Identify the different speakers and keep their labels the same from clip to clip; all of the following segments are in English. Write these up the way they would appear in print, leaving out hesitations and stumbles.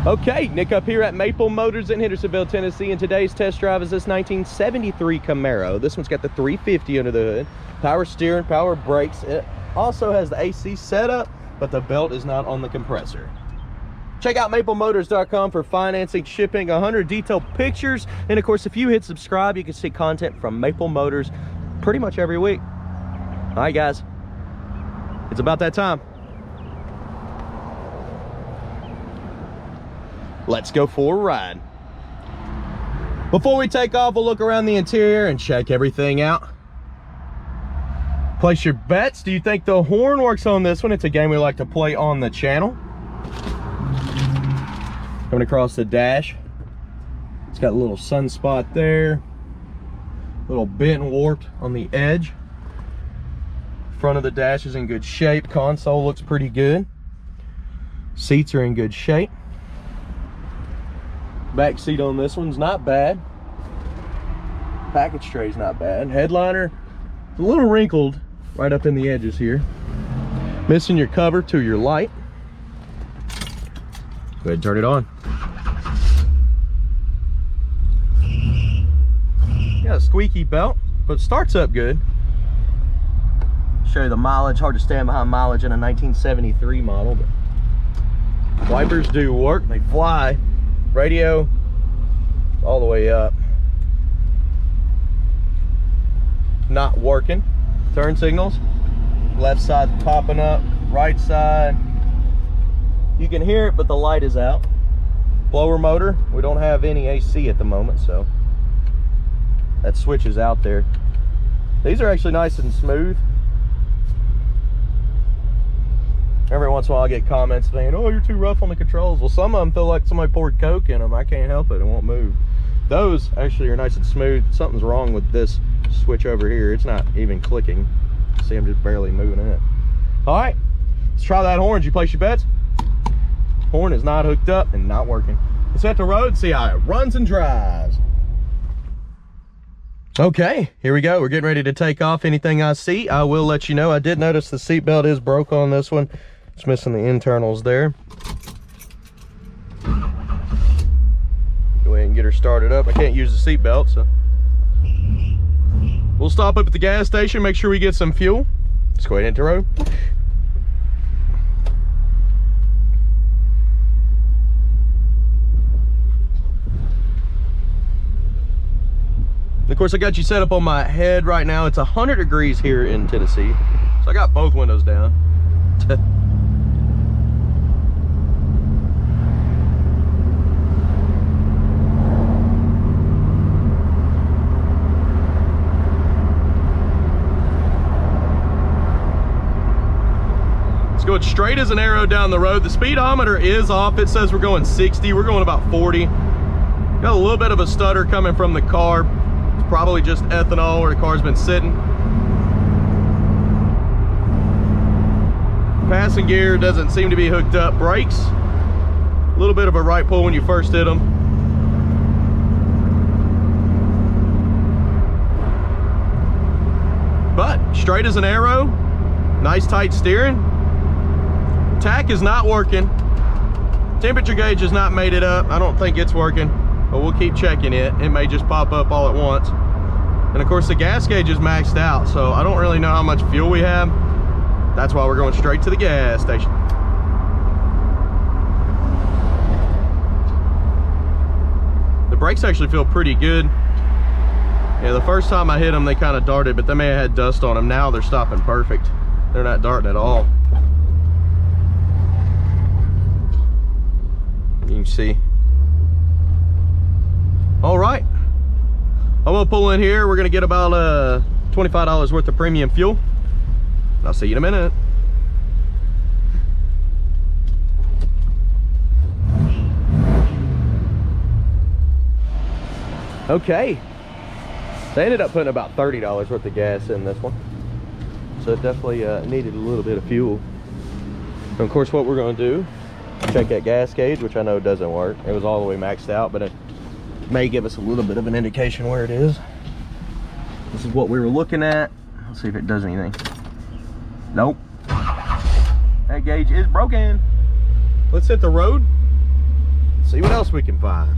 Speaker 1: Okay, Nick up here at Maple Motors in Hendersonville, Tennessee, and today's test drive is this 1973 Camaro. This one's got the 350 under the hood, power steering, power brakes. It also has the AC setup, but the belt is not on the compressor. Check out maplemotors.com for financing, shipping, 100 detailed pictures, and of course, if you hit subscribe, you can see content from Maple Motors pretty much every week. All right, guys, it's about that time. Let's go for a ride. Before we take off, we'll look around the interior and check everything out. Place your bets. Do you think the horn works on this one? It's a game we like to play on the channel. Coming across the dash. It's got a little sunspot there. A little bent and warped on the edge. Front of the dash is in good shape. Console looks pretty good. Seats are in good shape. Back seat on this one's not bad. Package tray's not bad. Headliner, a little wrinkled right up in the edges here. Missing your cover to your light. Go ahead and turn it on. Got a squeaky belt, but it starts up good. Show you the mileage. Hard to stand behind mileage in a 1973 model, but wipers do work. They fly. Radio all the way up. Not working. Turn signals. Left side popping up. Right side. You can hear it, but the light is out. Blower motor. We don't have any AC at the moment, so that switch is out there. These are actually nice and smooth. Every once in a while I get comments saying, oh, you're too rough on the controls. Well, some of them feel like somebody poured Coke in them. I can't help it, it won't move. Those actually are nice and smooth. Something's wrong with this switch over here. It's not even clicking. See, I'm just barely moving it. All right, let's try that horn. Did you place your bets? Horn is not hooked up and not working. Let's hit the road, see how it runs and drives. Okay, here we go. We're getting ready to take off. Anything I see, I will let you know. I did notice the seatbelt is broke on this one. It's missing the internals there. Go ahead and get her started up. I can't use the seatbelt, so we'll stop up at the gas station, make sure we get some fuel. Let's go ahead and hit the road. Of course, I got you set up on my head right now. It's 100 degrees here in Tennessee, so I got both windows down. It's going straight as an arrow down the road. The speedometer is off. It says we're going 60. We're going about 40. Got a little bit of a stutter coming from the car. It's probably just ethanol where the car's been sitting. Passing gear doesn't seem to be hooked up. Brakes, a little bit of a right pull when you first hit them. But straight as an arrow, nice tight steering. Tack is not working. Temperature gauge has not made it up. I don't think it's working, but we'll keep checking it. It may just pop up all at once. And of course the gas gauge is maxed out, so I don't really know how much fuel we have. That's why we're going straight to the gas station. The brakes actually feel pretty good. Yeah, the first time I hit them, they kind of darted, but they may have had dust on them. Now they're stopping perfect. They're not darting at all. You can see. All right, I'm gonna pull in here. We're gonna get about $25 worth of premium fuel. I'll see you in a minute. Okay, they ended up putting about $30 worth of gas in this one, so it definitely needed a little bit of fuel. And of course, what we're gonna do, check that gas gauge, which I know doesn't work. It was all the way maxed out, but it may give us a little bit of an indication where it is. This is what we were looking at. Let's see if it does anything. Nope. That gauge is broken. Let's hit the road. see what else we can find.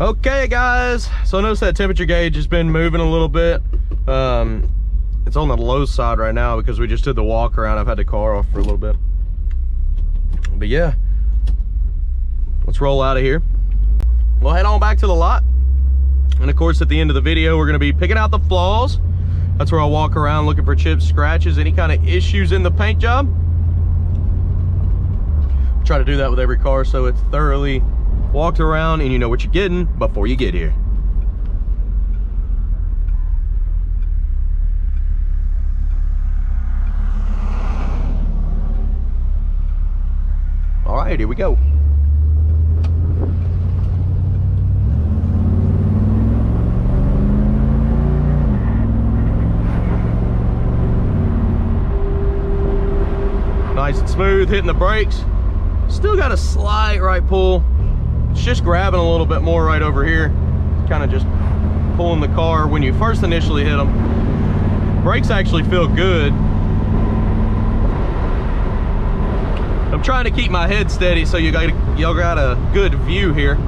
Speaker 1: Okay guys, so I noticed that temperature gauge has been moving a little bit. It's on the low side right now because we just did the walk around. I've had the car off for a little bit. But yeah, let's roll out of here. We'll head on back to the lot. And of course, at the end of the video, we're gonna be picking out the flaws. That's where I'll walk around looking for chips, scratches, any kind of issues in the paint job. Try to do that with every car so it's thoroughly walked around and you know what you're getting before you get here. All right, here we go. Nice and smooth, hitting the brakes. Still got a slight right pull. It's just grabbing a little bit more right over here. Kind of just pulling the car when you first initially hit them. Brakes actually feel good. I'm trying to keep my head steady so y'all got a good view here.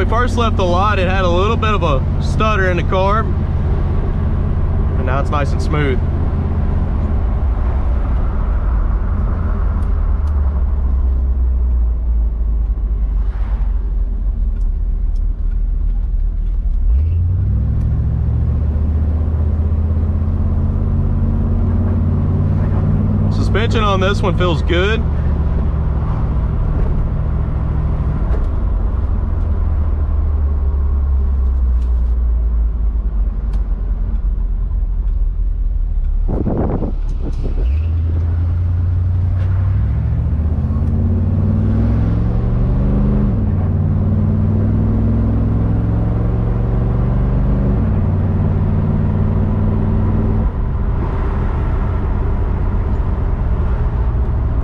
Speaker 1: First left the lot, it had a little bit of a stutter in the car, and now it's nice and smooth. Suspension on this one feels good.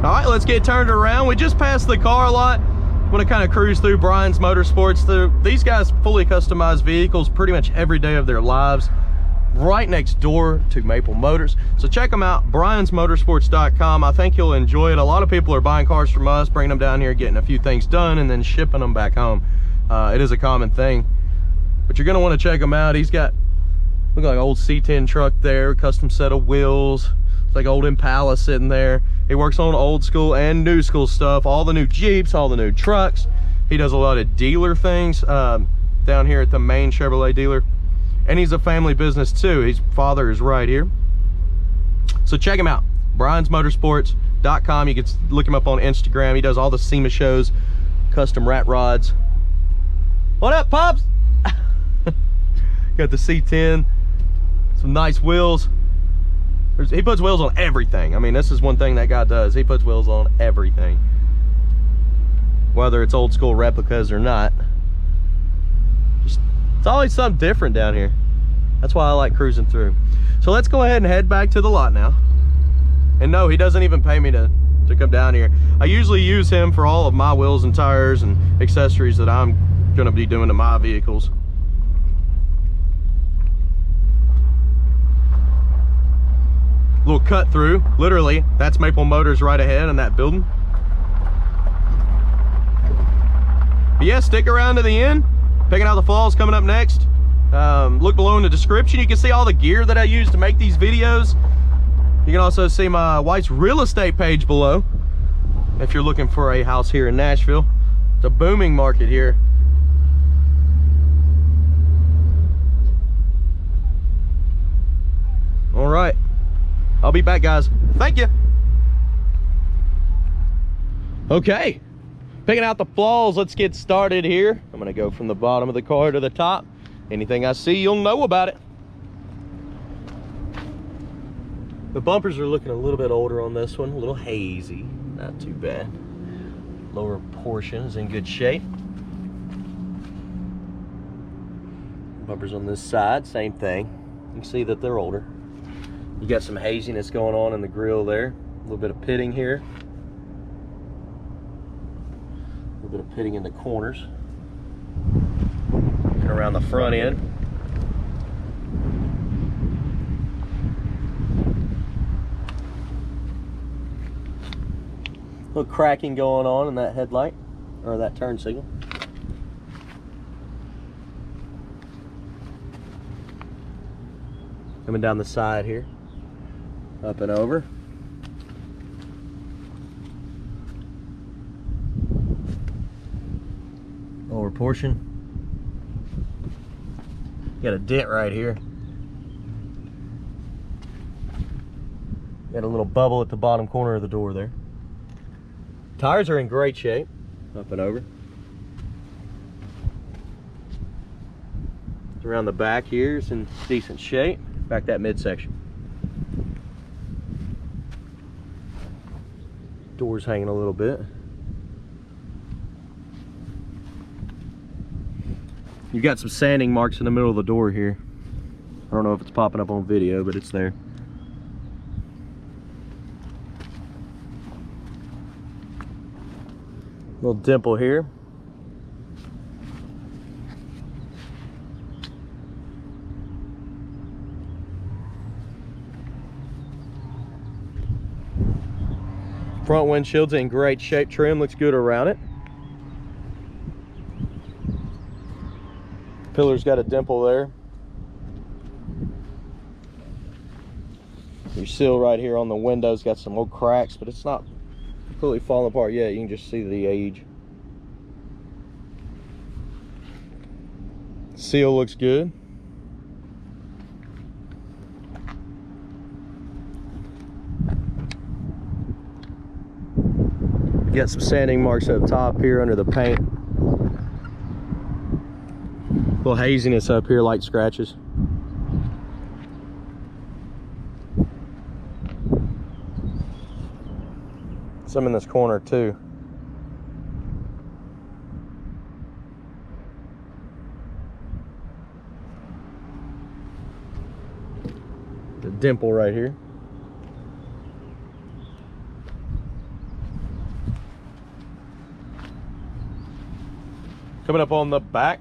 Speaker 1: All right, let's get turned around. We just passed the car lot. I'm gonna kind of cruise through Brian's Motorsports. These guys fully customize vehicles pretty much every day of their lives, right next door to Maple Motors. So check them out, briansmotorsports.com. I think you'll enjoy it. A lot of people are buying cars from us, bringing them down here, getting a few things done, and then shipping them back home. It is a common thing, but you're gonna wanna check them out. He's got, look like an old C10 truck there, custom set of wheels. It's like old Impala sitting there. He works on old school and new school stuff, all the new Jeeps, all the new trucks. He does a lot of dealer things down here at the main Chevrolet dealer. And he's a family business too. His father is right here. So check him out, briansmotorsports.com. You can look him up on Instagram. He does all the SEMA shows, custom rat rods. What up, Pops? Got the C10, some nice wheels. He puts wheels on everything. I mean, this is one thing that guy does. He puts wheels on everything, whether it's old school replicas or not. It's always something different down here. That's why I like cruising through. So let's go ahead and head back to the lot now. And no, he doesn't even pay me to come down here. I usually use him for all of my wheels and tires and accessories that I'm gonna be doing to my vehicles. Little cut through, literally, that's Maple Motors right ahead in that building. But yeah, stick around to the end. Picking out the flaws coming up next. Look below in the description. You can see all the gear that I use to make these videos. You can also see my wife's real estate page below if you're looking for a house here in Nashville. It's a booming market here. All right. I'll be back, guys. Thank you. Okay, picking out the flaws. Let's get started here. I'm gonna go from the bottom of the car to the top. Anything I see, you'll know about it. The bumpers are looking a little bit older on this one, a little hazy, not too bad. Lower portion is in good shape. Bumpers on this side, same thing. You can see that they're older. You got some haziness going on in the grill there. A little bit of pitting here. A little bit of pitting in the corners. And around the front end. A little cracking going on in that headlight, or that turn signal. Coming down the side here. Up and over. Lower portion. Got a dent right here. Got a little bubble at the bottom corner of the door there. Tires are in great shape. Up and over. Around the back here is in decent shape. Back that midsection. Doors hanging a little bit. You've got some sanding marks in the middle of the door here. I don't know if it's popping up on video, but it's there. Little dimple here. Front windshield's in great shape. Trim looks good around it. Pillar's got a dimple there. Your sill right here on the window's got some old cracks, but it's not completely falling apart yet. You can just see the age. Seal looks good. Got some sanding marks up top here under the paint. Little haziness up here, light scratches. Some in this corner too. The dimple right here. Coming up on the back.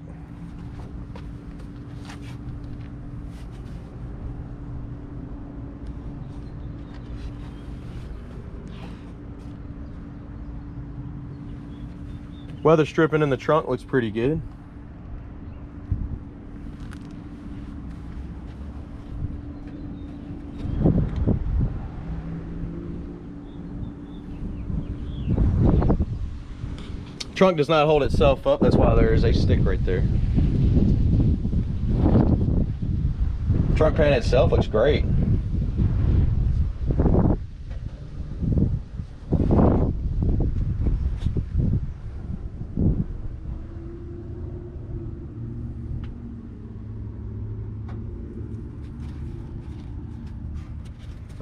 Speaker 1: Weather stripping in the trunk looks pretty good. Trunk does not hold itself up, that's why there is a stick right there. Trunk paint itself looks great.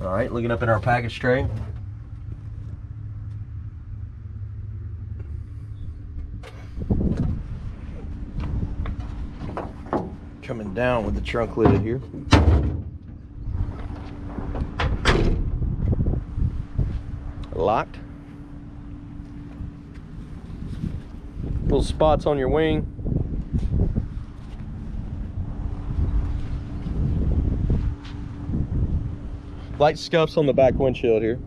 Speaker 1: All right, looking up in our package tray. Coming down with the trunk lid here. Locked. Little spots on your wing. Light scuffs on the back windshield here.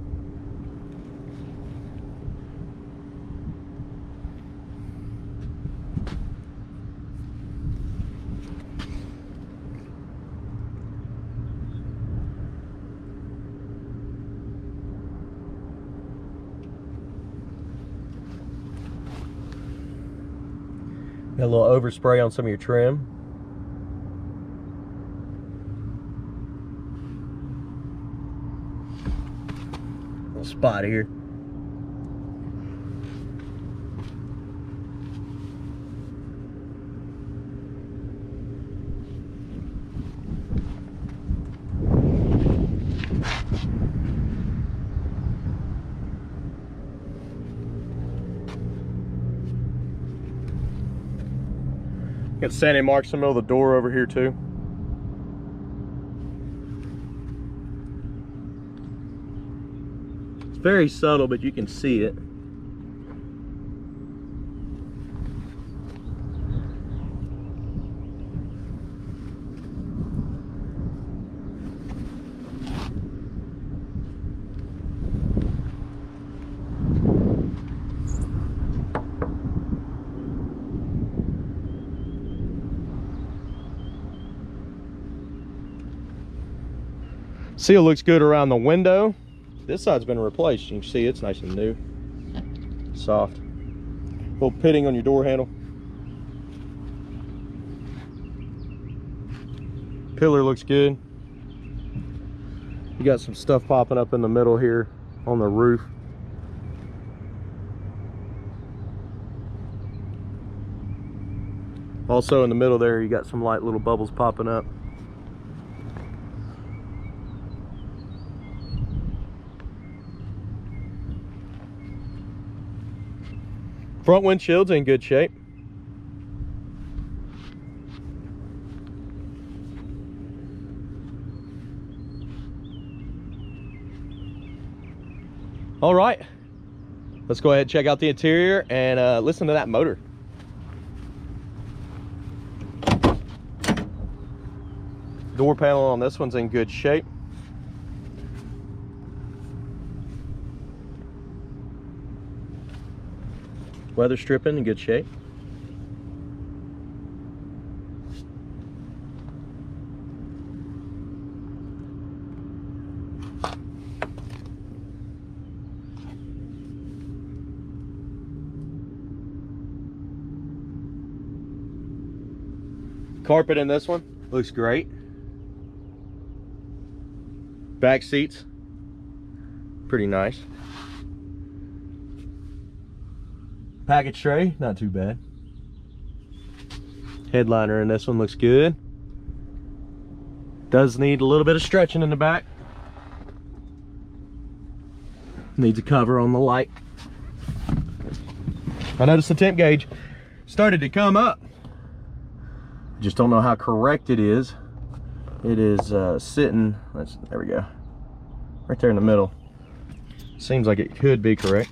Speaker 1: Got a little overspray on some of your trim. Little spot here. Got sanding marks in the middle of the door over here too. It's very subtle, but you can see it. Seal looks good around the window. This side's been replaced. You can see it's nice and new. Soft. Little pitting on your door handle. Pillar looks good. You got some stuff popping up in the middle here on the roof. Also in the middle there, you got some light little bubbles popping up. Front windshield's in good shape. All right, let's go ahead and check out the interior and listen to that motor. Door panel on this one's in good shape. Weather stripping in good shape. Carpet in this one looks great. Back seats, pretty nice. Package tray, not too bad. Headliner in this one looks good. Does need a little bit of stretching in the back. Needs a cover on the light. I noticed the temp gauge started to come up. Just don't know how correct it is. It is sitting, there we go, right there in the middle. Seems like it could be correct.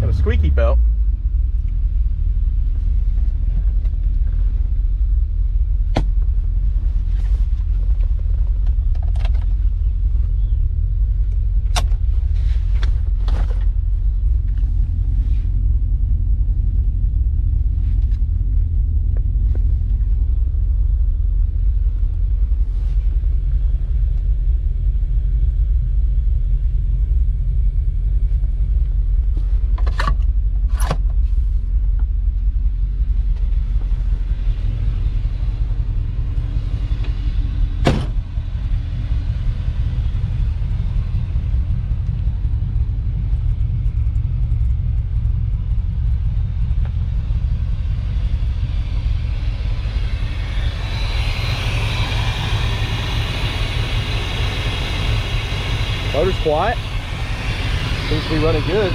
Speaker 1: Got a squeaky belt. Motor's quiet. Seems to be running good.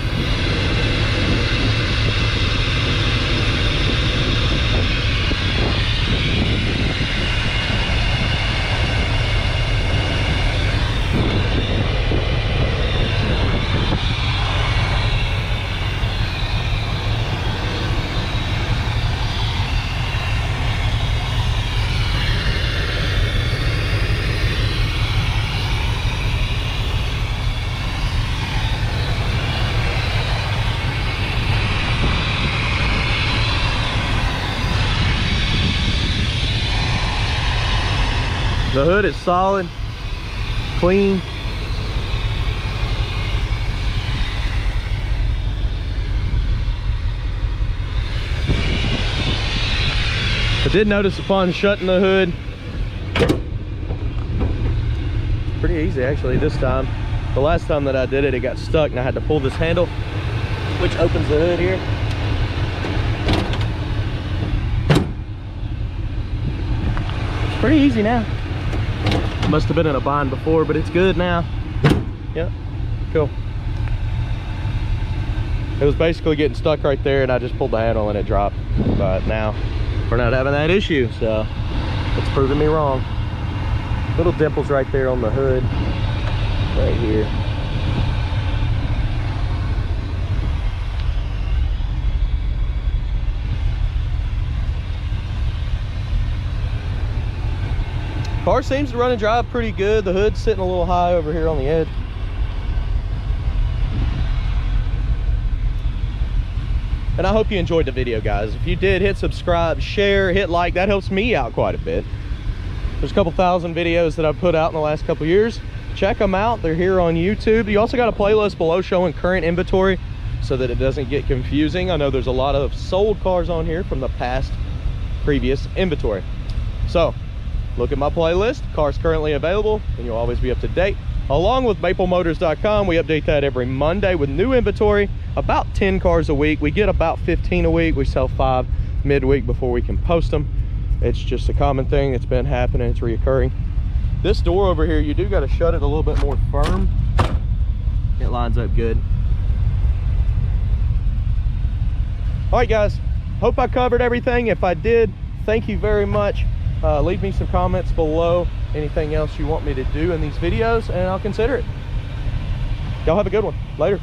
Speaker 1: The hood is solid, clean. I did notice upon shutting the hood, pretty easy actually this time. The last time that I did it, it got stuck and I had to pull this handle, which opens the hood here. It's pretty easy now. Must have been in a bind before, but it's good now. Yep, cool. It was basically getting stuck right there and I just pulled the handle and it dropped. But now we're not having that issue, so it's proving me wrong. Little dimples right there on the hood, right here. Car seems to run and drive pretty good. The hood's sitting a little high over here on the edge. And I hope you enjoyed the video, guys. If you did, hit subscribe, share, hit like. That helps me out quite a bit. There's a couple thousand videos that I've put out in the last couple years. Check them out. They're here on YouTube. You also got a playlist below showing current inventory so that it doesn't get confusing. I know there's a lot of sold cars on here from the previous inventory. So look at my playlist, cars currently available, and you'll always be up to date. Along with maplemotors.com, we update that every Monday with new inventory, about 10 cars a week. We get about 15 a week. We sell 5 midweek before we can post them. It's just a common thing. It's been happening. It's reoccurring. This door over here, you do got to shut it a little bit more firm. It lines up good. All right, guys. Hope I covered everything. If I did, thank you very much. Leave me some comments below, anything else you want me to do in these videos, and I'll consider it. Y'all have a good one. Later.